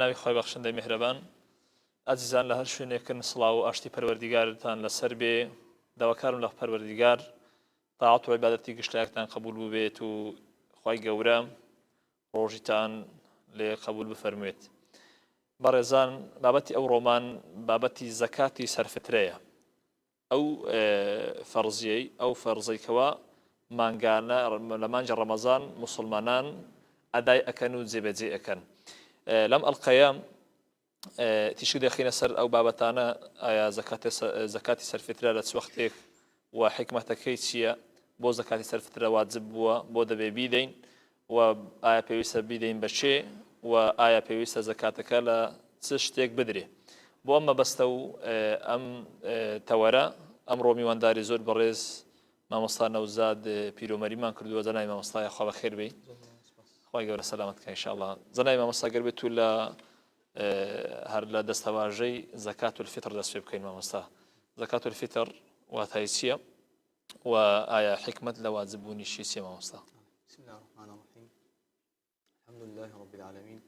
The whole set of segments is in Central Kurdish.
بەناوی خۆی بەخشندەی میهرەبان ئازیزان لە هەر شوێنێکن سڵاو و ئاشتی پەروەردیگارتان لەسەر بێ داواکارم لە پەروەردیگار تاعات و عیبادەتی گشتیاکتان قبول ببێت و خوای گەورە ڕۆژیتان لێ قبول بفەرموێت. بەڕێزان بابەتی ئەو ڕۆمان بابەتی زەکاتی سەرفترەیە، ئەو فەرزیەی ئەو فەرزەیکەوە مانگانە لە مانجە ڕەمەزان موسڵمانان ئەدای ئەکەن و جێبەجێ ئەکەن. لەم ئەڵقەیە تیشک دەخینە سەر ئەو بابەتانە ئایا زەکاتی سەرفترە لە چ وەختێک و حکمەتەکەی چییە، بۆ زەکاتی سەرفترە واجب بووە، بۆ دەبێ بیدەین و ئایا پێویستە بیدەین بەچێ و ئایا پێویستە زەکاتەکە لە چ شتێک بدرێ. بۆ ئەم مەبەستە و ئەم تەوەرە ئەمڕۆ میوانداری زۆر بەڕێز مامۆستا نەوزاد پیرۆمەریمان کردووە. جەنابی مامۆستای خوا بەخێر بێ، خوای گەورە سەلامەتکە ئینشاءڵڵا. جەنابی مامۆستا گەر بێت و لە هەر لە دەستەواژەی زەکات الفیتر دەست پێ بکەین. مامۆستا زەکات الفیتر واتای چییە و ئایا حکمت لە واجببوونیشی چییە مامۆستا؟ بسم الله الرحمن الرحيم الحمد لله رب العالمين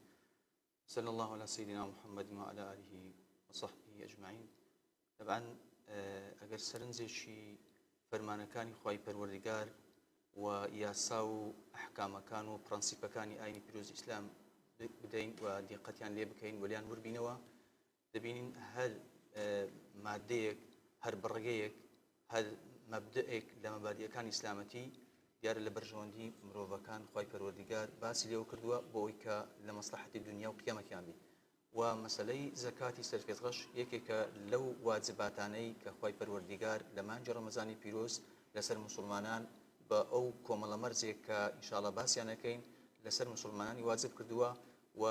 صلى الله على سيدنا محمد وعلى آله وصحبه أجمعين. طبعا ئەگەر سەرنجێکی فەرمانەکانی خوای پەروەردیگار و یاسا و ئەحکامەکان و پرەنسیپەکانی ئاینی پیرۆزی ئیسلام بدەین و دیقەتیان لێ بکەین ولیان وەربینەوە، دەبینین هەر مادەیەک، هەر بڕگەیەک، هەر مەبدەئێک لە مەبادیەکانی ئیسلامەتی دیارە لە بەرژەوەندی مرۆڤەکان خوای پەروەردیگار باسی لێوە کردووە بۆ ئەوەی کە لە مەسلحەتی دنیا و قیامەتیان بێ. و مەسەلەی زەکاتی سەرفێتڕەش یەکێکە لەو واجباتانەی کە خوای پەروەردیگار لە مانجە ڕەمەزانی پیرۆز لەسەر موسڵمانان بە ئەو کۆمەڵە مەرجێک کە ئینشاءڵڵا باسییانەکەین لەسەر موسڵمانانی واجب کردووە. و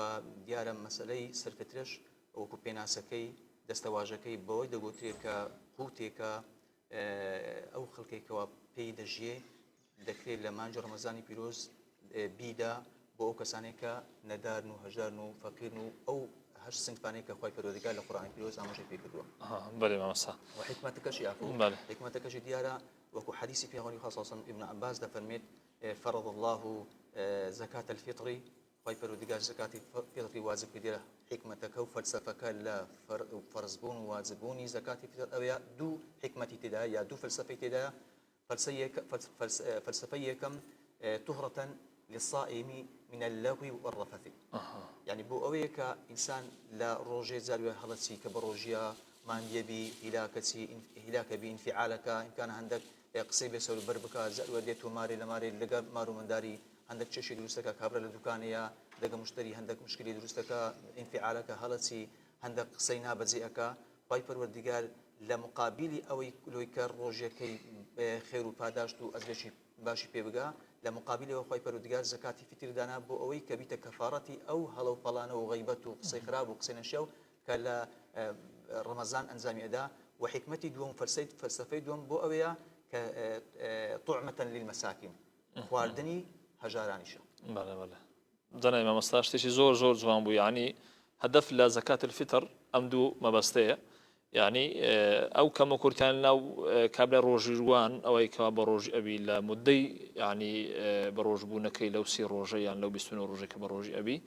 دیارە مەسەلەی سەرفترەش وەکو پێناسەکەی دەستەواژەکەی بەوەی دەگوترێت کە قوتێکە ئەو خەڵکێکەوە پێی دەژیێ دەکرێت لە مانجە ڕەمەزانی پیرۆز بیدا بۆ ئەو کەسانێک کە نەدارن و هەژارن و فەقیرن و ئەو هەشت سنفانەی کە خوای پەروەردیگار لە قورئانی پیرۆز ئاماژەی پێ کردووە. بەڵێ مامۆستا. و حکمەتەکەشی حکمەتەکەشی دیارە وەکو حەدیثی پێغەمبەری خوا صلی الله علیه و سلم ابن عباس دەفەرمێت فرض الله زەکات الفیطر، خوای پەروەردیگار زەکاتی فیطری واجب کردووە. حکمەتەکە و فەلسەفەکە لە فەرزبوون و واجببوونی زەکاتی فیطر ئەوەیە دوو حکمەتی تێدایە یا دوو فەلسەفەی تێدایە. فەلسەفەی یەکەم طهرة للصائم من اللغو والرفث، يعني بو أويك إنسان لا روجي زالوا هلتي كبروجيا ماندية بي هلاك بانفعالك إن كان عندك قصيبة سول بربكا زالوا ديتو ماري لماري لقى مارو من داري عندك شيء دروستك كابرا لدكانية لقى مشتري عندك مشكلة دروستك انفعالك هلتي عندك قصينا بزيئك بايبر وردقال لمقابل أوي لويك روجيا كي خير وباداشتو أزلشي باشي بيبقى لمقابله وخوي پەروەردیگار زەکاتی فیتر دانا بۆ ئەوەی کە بیتە کەفارەتی ئەو هەڵە و پەڵانە و غەیبەت و قسەی خراب و قسەی نەشێو کە لە ڕەمەزان ئەنجامی ئەدا. و حکمەتی دووەم فەلسەفەی دووەم بۆ ئەوەیە کە طعمة للمساکین، خواردنی هەژارانیشە. بەڵێ بەڵێ. جەنابی مامۆستا شتێکی زۆر زۆر جوان بوو. یعنی هەدەف لە زەکات الفیتر ئەم دوو مەبەستەیە، يعني أو كما كورتان لو كابلا روجوان أو أي كاب روج أبي لا مدي يعني بروج بونكي لو سي روجي يعني لو بيستون روجي كبروج أبي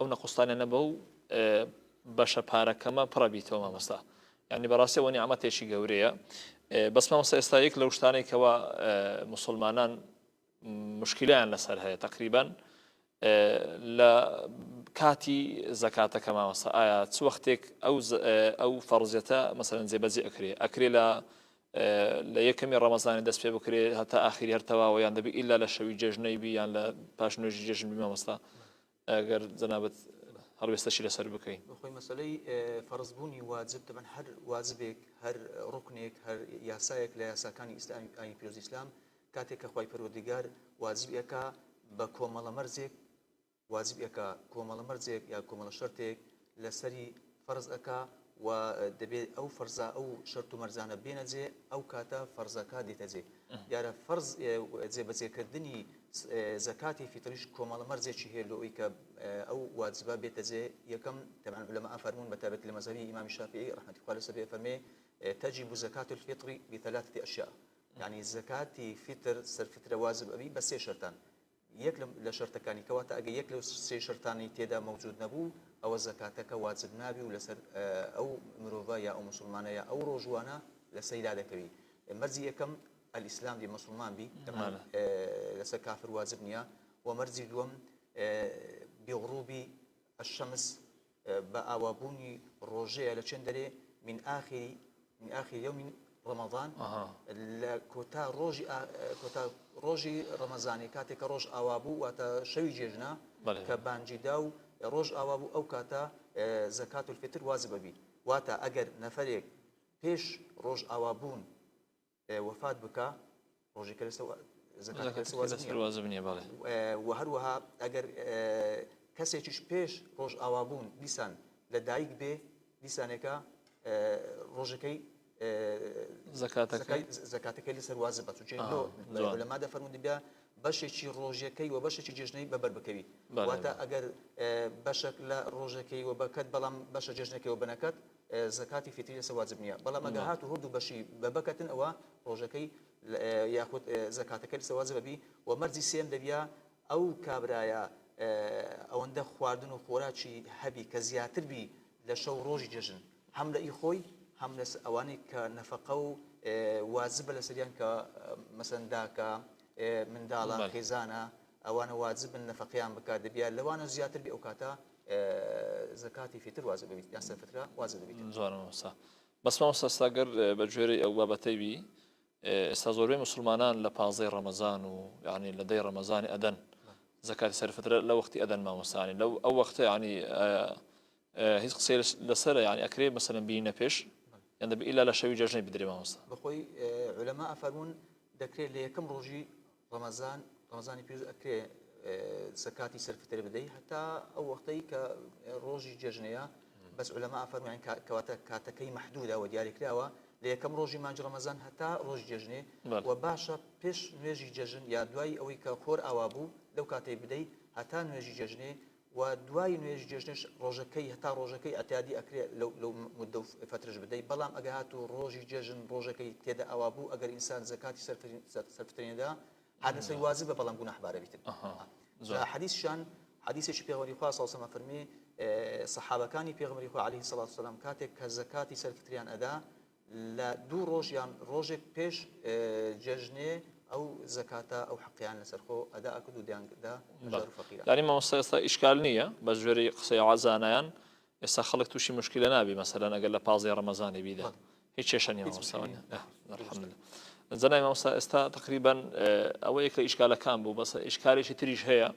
أو نقصتان نبو باشا بارا كما برابيتو ما مستا يعني براسي ونعمة شيء جورية. بس ما مستا استايك لو شتاني كوا مسلمانان مشكلة عن لسرها تقريبا لا كاتي زكاة كما وصى آيات وقتك أو فرزيتا مثلا زي بزي أكري لا يكمل رمضان دس في بكري حتى آخر هرتوا ويان دبي إلا لشوي ججني بي يعني لا باش نوجي ججن بما وصى أجر زنابت هرب يستشيل سر بكين. أخوي مسألة فرزبوني واجب طبعا هر واجبك هر ركنك هر ياسايك لا ياساكاني إسلام أي بيروز إسلام كاتك أخوي پەروەردیگار واجبك بكومل مرزك واجب ئەکا کۆمەڵە مەرجێک یا کۆمەڵە شەرتێک لەسەری فەرز ئەکا و دەبێت ئەو فەرزە ئەو شەرت و مەرجانە بێنەجێ ئەو کاتە فەرزەکە دێتەجێ. دیارە فەرز جێبەجێکردنی زەکاتی فیتریش کۆمەڵە مەرجێکی هەیە لەوەی کە ئەو واجبە بێتەجێ. یەکەم طبعا علەما فەرموون بەتایبەت لە مەذهبی ئیمام شافعی ڕەحمەتی خوا لەسەر فەرمێ تجب زكاة الفطر بثلاثة أشياء، يعني زكاة فطر سەرفترە واجب ئەبی بە سێ شەرتان. یەک لە شەرتەکانی کەواتە ئەگە یەک لەو سێ شەرتانی تێدا مەوجود نەبوو ئەوە زەکاتەکە واجب نابی و لەسەر ئەو مرۆڤە یا ئەو مسلمانە یا ئەو ڕۆژوانە لەسەردا دەکەوی. مەرجی یەکەم ئەلیسلام دی مسلمان بی لەسەر کافر واجب نییە. و مەرجی دووەم بغروبی الشمس بە ئاوابوونی ڕۆژەیە لە چەند دەرێ من آخر يوم رمضان لكوتا روجي رمضاني كاتي كروج اوابو واتا شوي جيجنا كبانجي داو روج اوابو او كاتا زكاة الفطر واجب بي واتا اگر نفريق بيش روج اوابون وفات بكا روجي كلسوا زكاة كلسوا واجب نيه بالي وهروها اگر كسيتش بيش روج اوابون لسان لدايق بي لسانك روجكي زکاتەکەی لەسەر واجب بە چونکە لەمادا فەرموودی بیا بەشێکی ڕۆژەکەی و بەشێکی جێژنەی بەبەر بکەوی واتە ئەگەر بەشێک لە ڕۆژەکەی و بەکەت بەڵام بەشە جێژنەکەی و بنەکەت زکاتی فیتری لەسەر واجب نییە بەڵام ئەگەر هات و هەردوو بەشی بەبەکەتن ئەوە ڕۆژەکەی یاخود زکاتەکەی لەسەر واجب ببی و مەرجی سێم دەبیا ئەو کابرایە ئەوەندە خواردن و خۆراکی هەبی کە زیاتر بی لە شەو ڕۆژی جێژن هەم لە ئیخۆی هم لس أواني كنفقوا واجب لسريان كمثلا كا من دالا خزانة أوان واجب النفقيان بكاد بيا لوان زيادة بأوقاتا زكاتي فطر واجب بيت يعني فترة واجب بيت. زوار موسى بس ما موسى استاجر بجوري أو بابتي بي استازوري مسلمانان لبازي رمضان ويعني لدي رمضان أذن زكاة سر فترة لو وقت أذن ما موسى يعني لو أو وقت يعني هيز قصير لسرة يعني أكريب مثلا بينا فيش يعني إلا لا شيء جاجني بدري ما وصل. بخوي علماء فرمون ذكر لي كم روجي رمضان يبيز أكري زكاتي سلفتر بدي حتى أو وقتي كروجي جاجنيا بس علماء فرمون يعني كاتكي محدودة ودياري كلاوا لي كم روجي مانج رمضان حتى روجي جاجني وباشا بيش نيجي جاجن يا دواي أو كخور أوابو لو كاتي بدي حتى نيجي جاجني ودواي نوێژ جێژنش ڕۆژەکەی هەتا ڕۆژەکەی ئەتیادی ئەکرێ لەو مدە فترەش بدەیت بەڵام ئەگەهات و ڕۆژی جێژن ڕۆژەکەی تێدا ئەوا بوو ئەگەر ئینسان زەکاتی سەرفترێنێدا هەرنەسەی واجب بە بەڵام گوناحبارە بیتن حەدیثشان حەدیثێکی پێغەمبەری خوا صلی الله علیه و فەرمی سەحابەکانی پێغەمبەری خوا عەلەیهی سەڵات وسەلام کاتێک کە زەکاتی سەرفتریان ئەدا لە دوو ڕۆژ یان ڕۆژێک پێش جێژنێ أو زكاة أو حقيان لسرخو أداء كدو ديان دا مجار فقيرة. يعني ما مستيستا إشكال نية بس جري قصي عزانيان يستخلق توشي مشكلة نابي مثلا أقل بازي رمضاني بيده هيك شيء ما مستوانيا الحمد لله. زنا ما مستيستا تقريبا أول كل إشكال كان بو بس إشكالي شيء تريش هي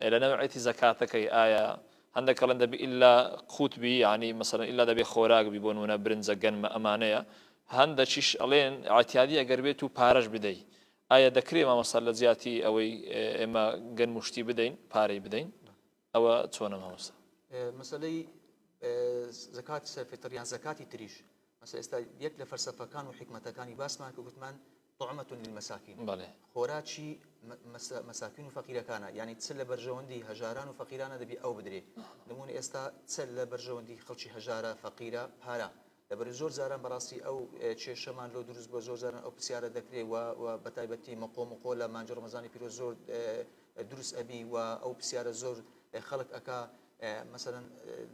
لأن نوعية زكاتك آية عندك لان دبي إلا قوت بي يعني مثلا إلا دبي خوراق بيبونونا برنزا جن أمانية هند شيش ألين اعتيادية قربيتو بارج بدي آية دكري ما مصل زياتي أو إما جن مشتي بدين باري بدين أو تونا ما مصل مثلا زكاة الفطر يعني زكاة تريش مثلا يك لفلسفة كان وحكمة كان باسمه كقولمان طعمة للمساكين بالي خوراتشي مساكين وفقيرة كان يعني تسلى برجوندي هجاران وفقيران دبي أو بدري نموني استا تسلى برجوندي خلشي هجارة فقيرة بارا لبر زور زاران براسي او تشيشمان لو دروز بزور زاران او بسياره دكري وبتايبتي مقوم قولا مانج رمضاني بيرو زور دروس ابي او بسياره زور خلق اكا مثلا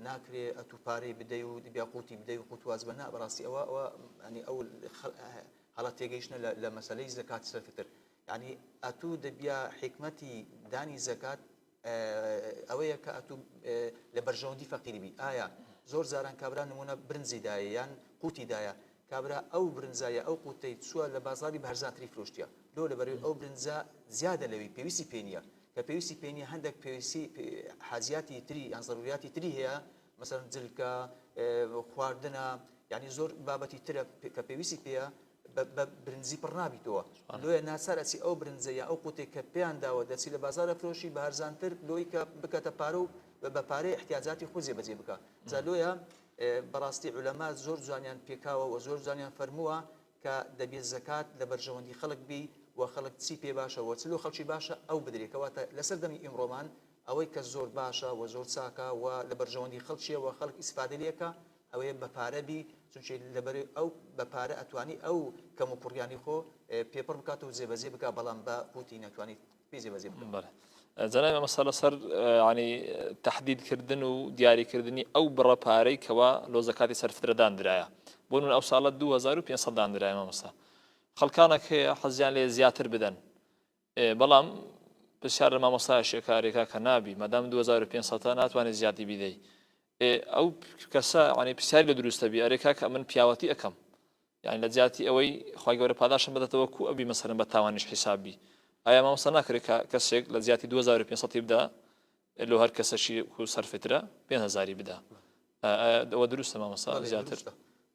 ناكري اتو باري بديو دبي قوتي بديو قوت واجبنا براسي او يعني او حالات تيجيشنا لمساله زكاه الفطر يعني اتو دبيا حكمتي داني زكاه اويا كاتو لبرجوندي فقير بي زور زاران كابرا نمونا برنزي دايا يعني قوتي دايا كابرا او برنزايا او قوتي تسوى لبازاري بهرزاتري فروشتيا لو لبري او برنزا زياده لوي بيوسي بينيا كبيوسي بينيا عندك بيوسي حاجياتي تري يعني ضرورياتي تري هي مثلا زلكا خواردنا يعني زور بابتي ترى كبيوسي بيا برنزي برنابي توا لو ناسر اسي او برنزايا او قوتي كبيان داو دسي لبازار فروشي بهرزانتر لوي كبكتا بارو بپاره احتیاجاتی خوزی بزی بکا. زالویا براستی علماء زور زانیان پیکاو و زور زانیان فرموه که دبی زکات لبرجواندی خلق بی و خلق سی پی باشه و تلو خلقی باشه او بدری که وقت لسر دمی امرومان اوی که زور باشه و زور ساکا و لبرجواندی خلقی و خلق استفاده لیکا اوی بپاره بی چونچه لبری او بپاره اتوانی او کمو کریانی خو پیپر بکاتو زی بزی بکا بلام با قوتی نتوانی پیزی بزی بکا. زەنای مەسەلە سەر ینی تهدیدکردن و دیاریکردنی ئەو بڕە پارەی کەوا لۆ زەکاتی سەرفترەدان درایە بۆ نمونە ئەو ساڵە 2500 دان درایە مەمەستا خەڵکانێک هەیە حەزیان لێ زیاتر بدەن بەڵام پرسیار لە مامۆستای شێکارێکا کە نابی مەدام 2500 ناتوانێت زیاتی بیدەی ئەو کەسە ینی پرسیاری لە دروستە بی ئەرێکا کە من پیاوەتی ئەەکەم یعنی لە جیاتی ئەوەی خی گەورە پاداشم بدەتەوە کو ئەبی مەسەرن بە تاوانش حیسابی ئایا مامۆستا ناکرێت کەسێک لە زیاتی 2500 بدا لۆ هەر کەسەشی سەرفترە 5000 بدا ئەوە دروستە مامۆستا زیاتر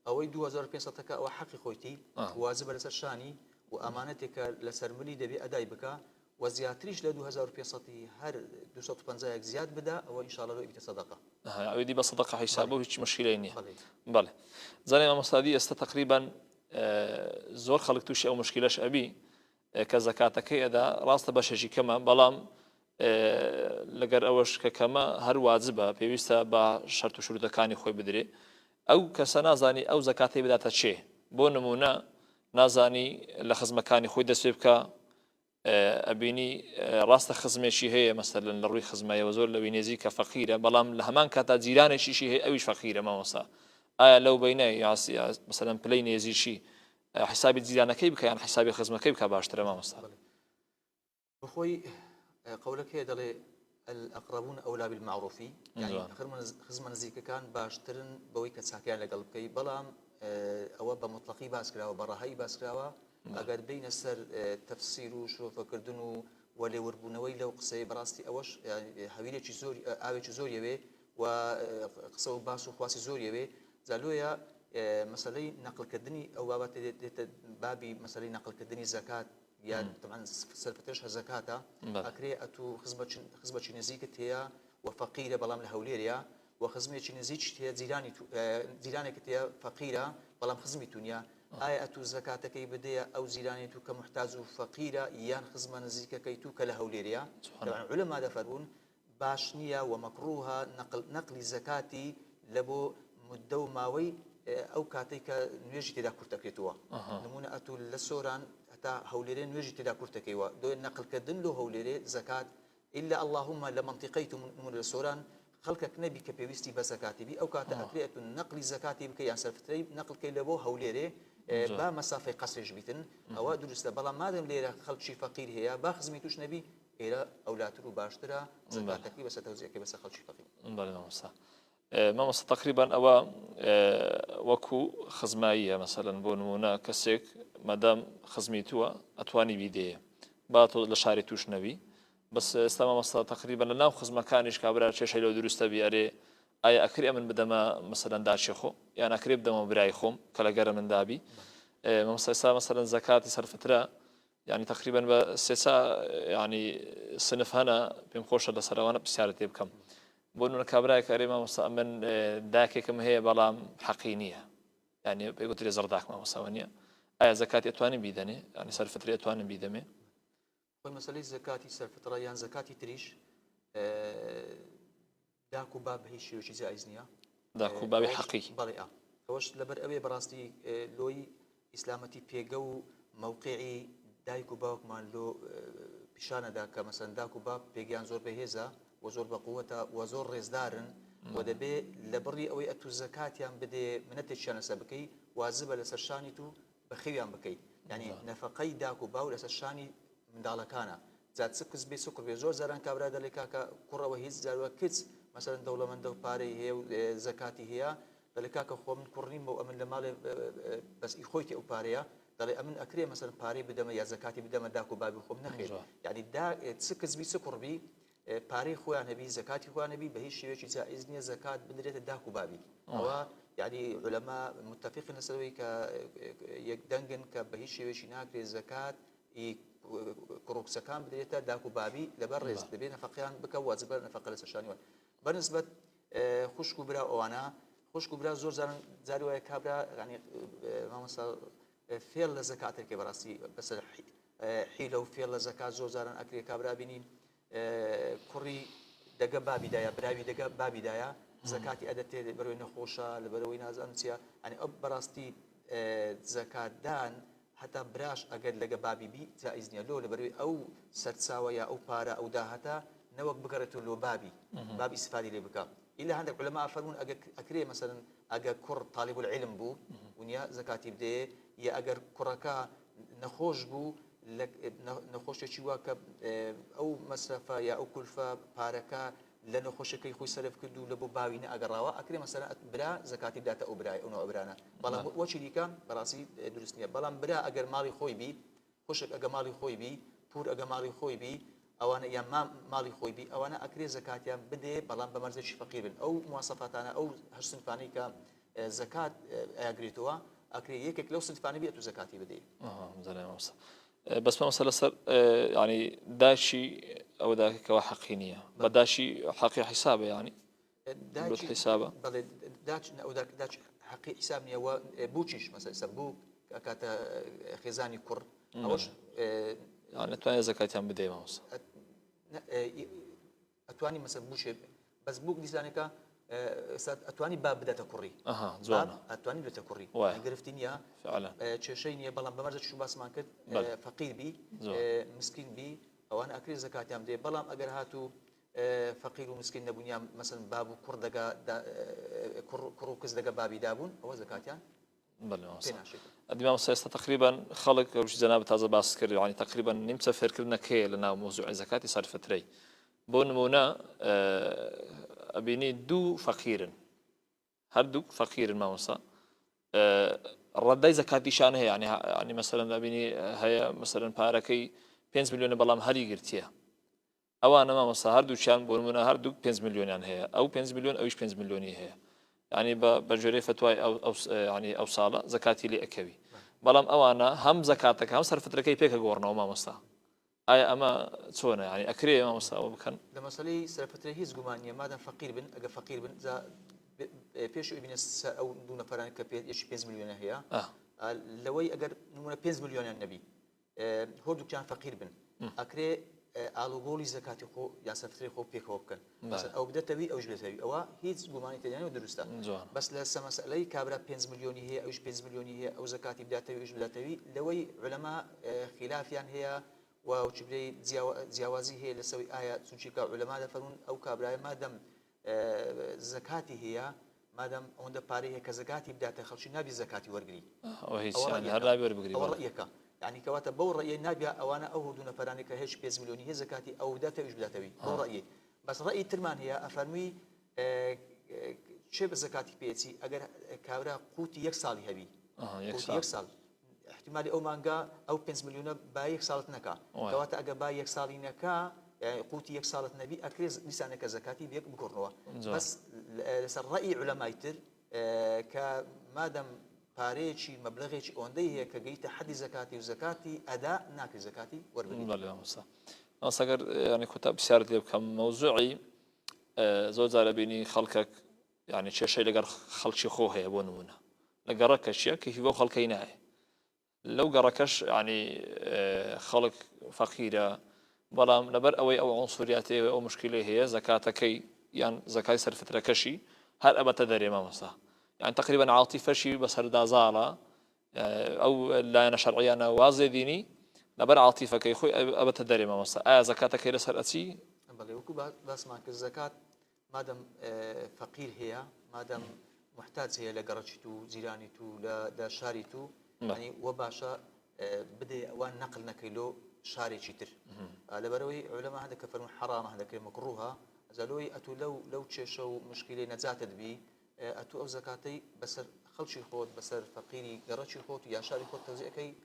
ئەوەی 2500 ئەوە حەقی خۆیتی وازبە لەسەر شانی و ئەمانەتێکە لەسەر ملی دەبێ ئەدای بکە و زیاتریش لە 2500 هەر 250 زیاد بدا ئەوە ئینشاءالله لۆ ئیتە سەدەقە ئەوەی بە سەدەقە حیسابە هیچ مشکلەی نییە بەڵێ زانێ مامۆستادی ئێستا تقریبا زۆر خەڵک تووشی ئەو مشکلەش ئەبی کە زەکاتەکەی ئەدا ڕاستە بەشێکی کەمە بەڵام لەگەر ئەوەش کە کەمە هەر واجبە پێویستە بە شەرت و شروطەکانی خۆی بدرێ ئەو کەسە نازانی ئەو زەکاتی بداتە چێ بۆ نمونە نازانی لە خزمەکانی خۆی دەسێ بکە ئەبینی ڕاستە خزمێکی هەیە مەسەلەن لە ڕووی خزمایەوە زۆر لەوی نێزی کە فەقیرە بەڵام لە هەمان کاتا جیرانێکیشی هەیە ئەویش فەقیرە مامۆستا ئایا لەو بینای یاسی مەسەلەن پلەی نێزیشی حسابی جیرانەکەی بکە یان حسابی خزمەکەی بکە باشترە مامۆستا بخۆی قولك هي دڵێ الأقربون أولى بالمعروف يعني خزمە نزیکەکان باشترن بەوەی کە چاکیان لەگەڵ بکەی بەڵام ئەوە بە مطلقی باس کراوە بە ڕەهایی باس کراوە ئەگەر بینە سەر تەفسیر و شۆفەکردن و وەلێوەربوونەوەی لەو قسەی بەڕاستی ئەوەش هەویلێکی زۆر ئاوێکی زۆریەوێ و قسە و باس و خواسی زۆریەوێ زالۆیە مەسەلەی نەقلکردنی ئەو بابەتە دێتە بابی مەسەلەی نەقلکردنی زەکات یان طبعا سەرفترش زەکاتە ئەکرێ ئەتو خزمەتی نزیکت هەیە و فەقیرە بەڵام لە هەولێرە و خزمێکی نزیک هەیە جیرانێکت هەیە فەقیرە بەڵام خزمی تونیە ئایا ئەتو زەکاتەکەی بدەیە ئەو زیرانی تو کە محتاج و فەقیرە یان خزمە نزیکەکەی تو کە لە هەولێرە علەما دەفەرمون باش نییە و مەکروها نەقلی زەکاتی لە بۆ مدە و ماوەی ئەو کاتێک کە نوێژی تێدا کورتەکرێتەوە نمونە ئەتو لە سۆران تا هەولێرە نوێژی تێدا کورتەکەیوە دوێ نەقلکردن لۆ هەولێرێ زەکات إلا اللهم لە منطقەی من لە سۆران خەڵکەک نەبی کە پێویستی بە زەکاتی بی ئەو کاتە ئەکرێت نەقلی زەکاتی بکە یان سەرفترەی نەقلکەی لە بۆ هەولێرێ با مەسافەی قەسرێش بیتن ئەوە دروستە بەڵام مادەم لێرە خەڵکی فەقیر هەیە با خزمی توش نەبی ئێرە ئەولاتر و باشترە زەکاتەکەی بەسەر تەوزیعەکەی بەسەر خەڵکی فەقیر مامۆستا تقریبا ئەوە وەکو خزماییە مەسەلەن بۆ نمونە کەسێک مەدام خزمی تووە ئەتوانی بیدەیە با تۆ لە شاری توش نەبی بەس ئێستا مامۆستا تقریبا لە ناو خزمەکانیش کابرا کێشەی لەو دروستە بی ئەرێ ئایا ئەکرێ من بدەمە مەسەلەن داچێ خۆ یان ئەکرێ بدەمە برای خۆم کە لە گەرە من دابی مامۆستا ئێستا مەسەلەن زەکاتی سەرفترە يعني تقريبا بسيسا يعني صنف هنا بمخوشة لسروانة بسيارة تبكم بقولنا كابراء كريمة من داكي كم هي بلام حقينية يعني بيقول لي زرداك ما مسوانية أي زكاة أتواني بيدني يعني صار فترة أتواني بيدمي والمسألة زكاة صار فترة يعني زكاة تريش داكو باب هي شيء وشيء زايزنيا داكو باب حقي بلى خوش لبر أبي براستي لوي إسلامتي بيجو موقعي دايكو باوك مان لو بشانة داكا مثلا داكو باب بيجيان زور بهيزا وزور بقوة وزور رزدارن ودبي لبري أوي أتو زكاة يعني بدي منتشان سبكي واجب لسرشاني تو بخيام بكي يعني نفقي داكو باو لسرشاني من دالكانا زاد سكز بي سكر بي زور زاران كابرا دالكاكا كرة وهيز زاروا كيتس مثلا دولة من دو باري هي زكاتي هي دالكاكا خو من كورنيم أو من لمال بس إخوتي أو باريا دالي أمن أكري مثلا باري بدم يا زكاتي بدم داكو بابي خو من خير يعني دا سكز بي سكر بي پارەی خۆیان هەبی زەکاتی خۆیان هەبی بە هیچ شێوەیەکی جائز نییە زەکات بدرێتە داک و بابی ئەوە یعنی علەما متفقن لەسەرەوەی کە یەکدەنگن کە بە هیچ شێوەیەکی ناکرێت زەکات کوڕکسەکان بدرێتە داک و بابی لەبەر ڕێز دەبێت نەفەقیان بکە واجبە نەفەقە لە سەرشانیوان بەنسبەت خوشک و برا ئەوانە خوشک و برا زۆر جاری وایە کابرا ینی مامۆستا فێڵ لە زەکاتێکی بەڕاستی بەسەر حیلە و فێڵ لە زەکات زۆر جاران ئەکرێ کابرا بینین کوڕی دەگە بابیدایە براوی دەگە بابیدایە زەکاتی ئەدەتێ بەرەوەی نەخۆشە لە بەرەوەی نازانم چیە ئەنی ئەو بەڕاستی زەکاتدان حتا براش ئەگەر لەگە بابی بی جائز نییە لۆ لەبەروی ئەو سەرچاوە یا ئەو پارە ئەو داهەتە نەوەک بگەڕێتەوە لۆ بابی باب ئیسفادی لێ بکە إلا عندك علماء فرمون أكري مثلا أجر كر طالب العلم بو ونيا زكاتي بدي يا أجر كركا نخوش بو نخوش شيء أو مسافة يا أو كلفة باركا لأنه خوش كي خوي سلف كدو لبو باوينا أجر روا أكري مثلا برا زكاتي بدأت أو براي أو أبرانا بلا وش ليكا براسي درسني بلا برا أجر مالي خوي بي خوشك أجر مالي خوي بي بور أجر مالي خوي بي أوانا يا مالي خوي بي أوانا أكري زكاتيا بدي بلان بمرزش فقير بن أو مواصفاتنا أو هش صنفاني كزكاة أجريتوا أكري يكك لو صنفاني بيأتو زكاتي بدي. زين موسى بس ما مسألة صار يعني داشي أو ذاك كواحقينية بداشي حقي حسابه يعني داشي حسابه بل داش أو ذاك داش حقي حسابني هو بوتشيش مثلا سبوك كاتا خزاني كر أوش يعني تواني زكاتي عم بدي موسى أتواني مثلا بوش بس بوك ديسانيكا أتواني باب بدأت كوري زوانا أتواني بدأت كوري عرفتني يا فعلا تشيني بلان بمرزة شو بس ما كنت فقير بي مسكين بي أو أنا أكري زكاة يوم دي بلان أجر هاتو فقير ومسكين نبونيا مثلا بابو كور دقا كرو كز دقا بابي دابون أو زكاة يعني بله الإمام السياسة تقريبا خلق وش جناب تازه باسكر يعني تقريبا نمسافر كلنا كي لنا موضوع زكاة صار فتري بونمونا أبيني دو فقير هردو فقير ما وصى الرداي زكاة شان هي يعني مثلا أبيني هي مثلا باركي 5 مليون بالله هري قرتيها أو أنا ما وصى هردو شان بونمونا هردو 5 مليون يعني هي أو 5 مليون أو إيش 5 مليوني هي يعني بجري فتوى أو يعني أو صالة زكاتي لي أكبي بلام أو أنا هم زكاتك هم صرفت ركي بيك جورنا وما مصا أي أما تسونا يعني أكري ما مصا وبكن لما صلي صرفت رهي زجمانية ما دام فقير بن أجا فقير بن ذا بيش ابن أو دون فران كبيش 5 مليون هي لوي أجر نمونا 5 مليون النبي هو دو كان فقير بن أكري على قولي زكاة خو يعني صرفت خو بيك هو بكن مثلا أو بدأت تبي أو جلت تبي أو هي زجمانية تاني ودرسته بس لسه مسألة كابرا 5 مليون هي أو 5 مليون هي أو زكاة بدأت تبي أو بدأت تبي لوي علماء خلاف يعني هي وشبري زياوازي هي لسوي آية سنشيك علماء دفرون أو كابرا ما دام زكاتي هي ما دام عند باريه كزكاتي بدأت خلشي نبي زكاتي ورقري وهي يعني هلا بيربقري أو رأيك يعني كواتا بو رأي نبي أو أنا أو دون فرانك هيش 5 مليون هي زكاتي أو بدأت إيش بدأت بي بو رأيي بس رأي ترمان هي أفرمي شيء زكاتي بيتي أجر كابرا قوتي يكسالي هبي قوتي يكسال احتمال أو مانجا أو 5 مليون بايك سالت نكا كواتا أجا بايك سالي نكا يعني قوتي يكسالت نبي أكرز لسانك زكاتي بيك بكرنوا بس لسر رأي علماء تر كمادام باريشي مبلغيش أوندي هي كجيت حد زكاتي وزكاتي أداء ناكل زكاتي وربني. الله موسى. أصغر يعني كتاب سيارة لي كم موضوعي زوج على بيني خلقك يعني شيء لقر خلشي خوه يبونونه لقرك أشياء كيف يبغى خلقيناه لو قركش يعني خلق فقيرة بلام لبر أو عنصرياته أو مشكلة هي زكاتك يعني زكاة صرفت ركشي هل أبى تدري ما مسا يعني تقريبا عاطفة شيء بس هذا زالة أو لا أنا شرعي أنا واضح ديني لبر عاطفة كي خوي أبى تدري ما مسا زكاتك هي لسرتي بل يوكو بس معك الزكاة ما دام فقير هي ما دام محتاج هي لقرشتو زيرانيتو لا شاريتو يعني وباشا بدي وان نقل نكيلو شاري شتر لبروي علماء هذا كفر حرام هذا كلمة مكروها زالوي أتو لو تششوا مشكلة نزاتت بي أتو أو زكاتي بس خلشي خود بس فقيري قرشي خود يا شاري خود توزيع كي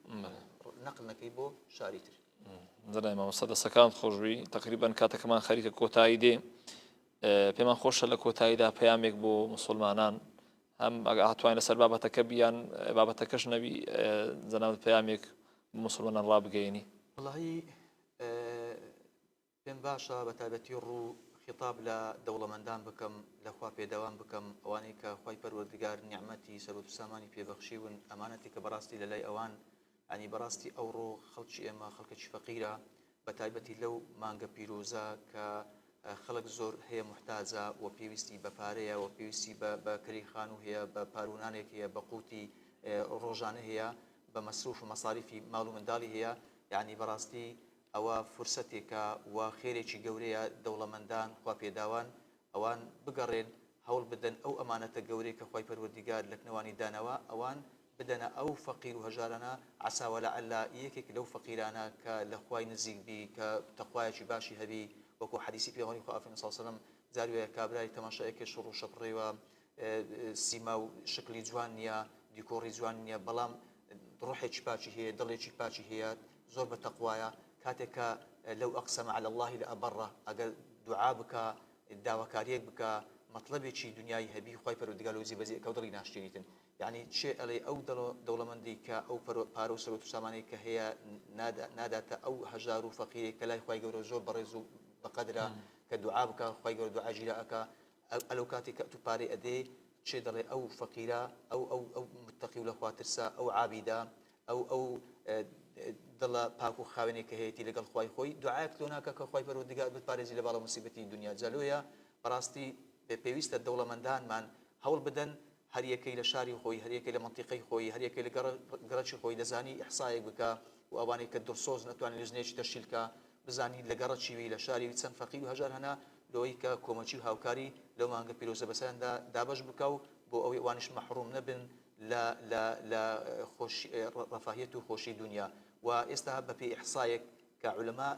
نقل نكيبو شاري تر زين ما وصل سكان خوجي تقريبا كاتا كمان خريطة كوتايدي بما خوش لكوتايدا بيامك بو مسلمانان هم أعطونا سبب تكبيان باب تكش نبي زناد بيامك مسلمان الراب جيني والله بين باشا بتابتي الرو خطاب لدولة مندان بكم لأخوة بيدوام بكم أواني كخوي پروردگار نعمتي سرود ساماني في بخشيون أمانتي كبراستي للي أوان يعني براستي أورو خلشي إما خلقش فقيرة بتابتي لو مانجا بيروزا خلق زور هي محتاجة وبيوستي ببارية وبيوستي بكريخان وهي ببارونانك هي بقوتي روجانه هي بمصروف ومصاريف مال ومنداڵی هەیە یعنی بەڕاستی ئەوە فرسەتێکە و خێرێکی گەورەیە دەوڵەمەندان خوا پێداوان ئەوان بگەڕێن هەوڵ بدەن ئەو ئەمانەتە گەورەی کە خوای پەروەردیگار لە کنەوانی دانەوە ئەوان بدەنە ئەو فەقیر و هەژارانە عسا وەلەعەلا یەکێک لەو فەقیرانە کە لە خوای نزیک بی کە تەقوایەکی باشی هەبی وەکو حەدیسی پێغەمبەری خوا ئافرین صلی الله علیه وسلم زاروێ کابرای تەماشایەکە شڕ و شەپڕێوە سیما و شکلی جوان نییە دیکۆڕی جوان نییە بەڵام ڕوحێکی پاچی هەیە دڵێکی پاچی هەیە زۆر بە تەقوایە کاتێکە لەو ئەقسەمە عەلە الله لەئەبەڕە ئەگەر دوعا بکە داواکاریەک بکە مطلبێکی دنیای هەبی خوای پەروەردیگار لە وزی بەزی ئەکەو دڵی ناشتێنیتن یعنی چێ ئەڵێ ئەو دەوڵەمەندی کە ئەو پارە و سەرۆت و سامانەی کە هەیە ناداتە ئەو هەژار و فەقیرێک کە لای خوای گەورە زۆر بەڕێز و بەقەدرە کە دوعا بکە خوای گەورە دوعا گیرە ئەکا ئەلەو کاتێک کە تو پارەی ئەدێ چێ دەڵێ ئەو فەقیرە ئەو متەقی و لەخوا ترسا ئەو عابیدە ئەو دڵە پاک و خاوێنێک کە هەیەی لەگەڵ خوای خۆی دوعایەک لۆ ناکە کە خوای پەروەردیگار بتپارێزی لە باڵە موسیبەتی دنیا جالۆیە بەڕاستی پێویستە دەوڵەمەندانمان هەوڵ بدەن هەر یەکەی لە شاری خۆی هەر یەکەی لە منتیقەی خۆی هەر یەکەی لە گەڕەکی خۆی دەزانی ئیحسایەک بکە و ئەوانەی کە دڵسۆز نەتوانێت لژنێکی تەشکیلکە بزانی لە گەڕەکی لە شاری چەند فەقیر و هەژار هەنا لەوەی کە کۆمەچی و هاوکاری لەو مانگە پیرۆزە بەسەردا دابەش بکە و بۆ ئەوەی ئەوانش مەحروم نەبن لە ڕەفاهیەت و خۆشی دنیا و ئێستا بەپێی ئیحسایەک کە عولەما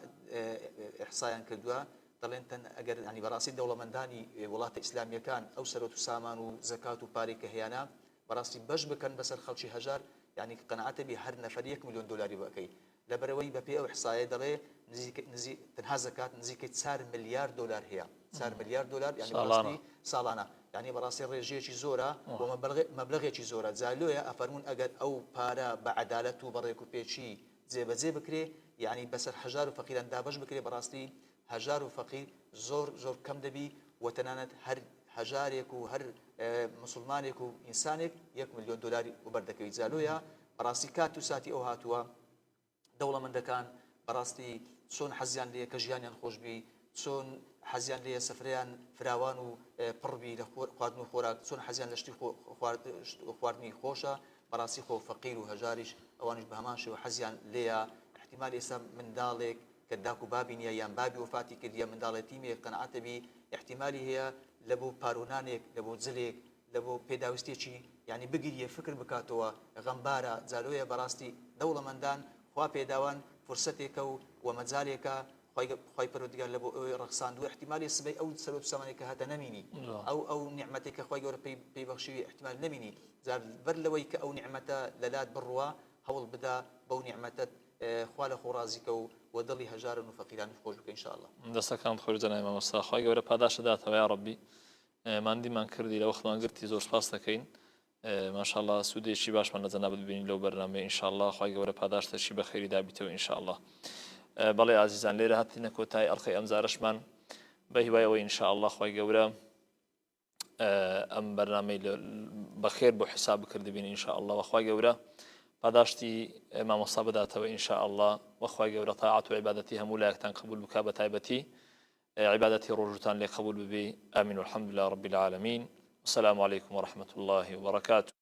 ئیحسایان کردووە دەڵێن تەن ئەگەر ینی بەڕاستی دەوڵەمەندانی وڵاتە ئیسلامیەکان ئەو سەرۆت و سامان و زەکات و پارێک کە هەیەە بەڕاستی بەش بکەن بەسەر خەڵکی هەژار یعنی قەنەعەتە بێ هەر نەفەر 1 ملیۆن دۆلاری بەکەی لەبەرەوەی بەپێی ئەو ئیحسایە دەڵێ تەنها زەکات نزیکەی 4 ملیار دۆلار هەیە 4 ملیار دۆلار یعنی بەڕاستی ساڵانە یعنی بەڕاستی ڕێژەیەکی زۆرە بۆ مەبلەغێکی زۆرە جالۆیە ئەفەرمون ئەگەر ئەو پارە بە عەدالەت و بەڕێک و پێچی جێبەجێ بکرێ یعنی بەسەر هەژار و فەقیران دابەش بکرێ بەڕاستی هەژار و فەقیر زۆر کەم دەبی و تەنانەت هەر هەژارێک و هەر مسلمانێک و ئینسانێک 1 ملیۆن دۆلاری وبەردەکەوی جالۆیە بەڕاستی کات و ساتی ئەو هاتووە دەوڵەمەندەکان بەڕاستی چۆن حەزیان لێ کە ژیانیان خۆشبی چۆن حەزیان لێ سەفرەیان فراوان و پڕبی لە خواردن و خۆراک چۆن حەزیان لە شتی خواردنی خۆشە بەڕاستی خۆ فەقیر و هەژاریش ئەوانش بە هەمان شێوە حەزیان لێیە احتیمال ئێستا منداڵێک کە داک و بابی نییە یان بابی وفاتی کردیە منداڵەتیمێک قەنەعەتەبی احتیمالی هەیە لە بۆ پارۆنانێک لە بۆ جلێک لە بۆ پێداویستێکی یعنی بگیریە فکر بکاتەوە غەمبارە جالۆیە بەڕاستی دەوڵەمەندان خوا پێداوان فرسەتێکە و مەجالێکە خوای پەروەردیگار لە بۆ ئەوەی ڕەخساند و احتیمالی سبەی ئەو سەرۆت و سامانێک کە هاتە نەمینی ئەو نیعمەتێک کە خوای گەورە پێی بەخشیوی احتیمال نەمینی جار بەر لەوەی کە ئەو نیعمەتە لەلات بڕوا هەوڵ بدا بەو نیعمەتەت خوا لە خۆ ڕازیکە و دڵی هەژارن و فەقیران خۆش بکە ئینشاءالله دەستەکان خۆش جەناب مامۆستا خوای گەورە پاداشە داتەوە یا ڕەبی ماندیمان کردی لە وەختمان گرتی زۆر سپاس دەکەین ماشاءالله سودێکی باشمان لە جەنابەت ببینین لەو بەرنامەیە ئینشاءالله خوای گەورە پاداشتەشی بە خەیری دابیتەوە ئینشاءالله بەڵێ ئازیزان لێرە هاتینە کۆتای ئەڵقەی ئەم جارەشمان بە هیوایەوەی ئینشاءالله خوای گەورە ئەم بەرنامەی بەخێر بۆ حساب بکردبین ئینشاءالله وەخوای گەورە پاداشتی مامۆستا بداتەوە ئینشاءالله وەخوای گەورە تاعات و عیبادەتی هەموو لایەکتان قبول بکا بە تایبەتی عبادەتی ڕۆژوتان لێ قبول ببێ ئامین والحەمدولله رب العالمین والسلام عليكم ورحمة الله وبركاته